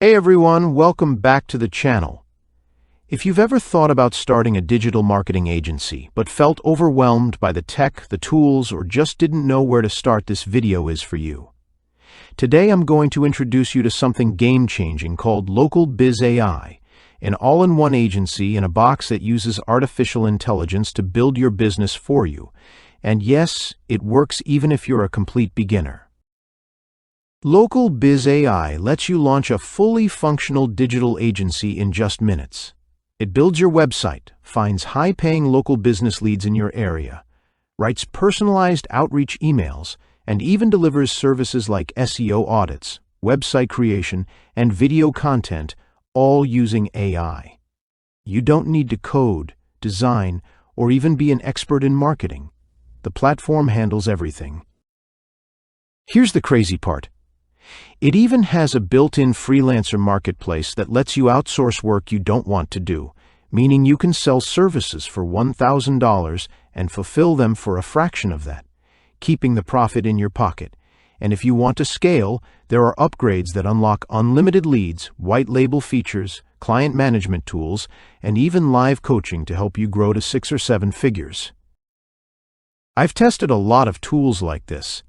Hey everyone, welcome back to the channel. If you've ever thought about starting a digital marketing agency but felt overwhelmed by the tech, the tools, or just didn't know where to start, this video is for you. Today I'm going to introduce you to something game-changing called LocalBizAI, an all-in-one agency in a box that uses artificial intelligence to build your business for you. And yes, it works even if you're a complete beginner. LocalBizAI lets you launch a fully functional digital agency in just minutes. It builds your website, finds high-paying local business leads in your area, writes personalized outreach emails, and even delivers services like SEO audits, website creation, and video content, all using AI. You don't need to code, design, or even be an expert in marketing. The platform handles everything. Here's the crazy part. It even has a built-in freelancer marketplace that lets you outsource work you don't want to do, meaning you can sell services for $1,000 and fulfill them for a fraction of that, keeping the profit in your pocket. And if you want to scale, there are upgrades that unlock unlimited leads, white label features, client management tools, and even live coaching to help you grow to 6 or 7 figures. I've tested a lot of tools like this,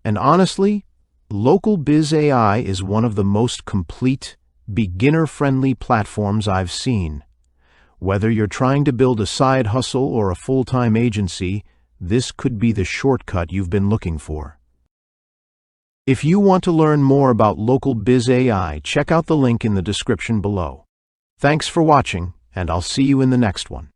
and honestly, LocalBizAI is one of the most complete, beginner-friendly platforms I've seen. Whether you're trying to build a side hustle or a full-time agency, this could be the shortcut you've been looking for. If you want to learn more about LocalBizAI, check out the link in the description below. Thanks for watching, and I'll see you in the next one.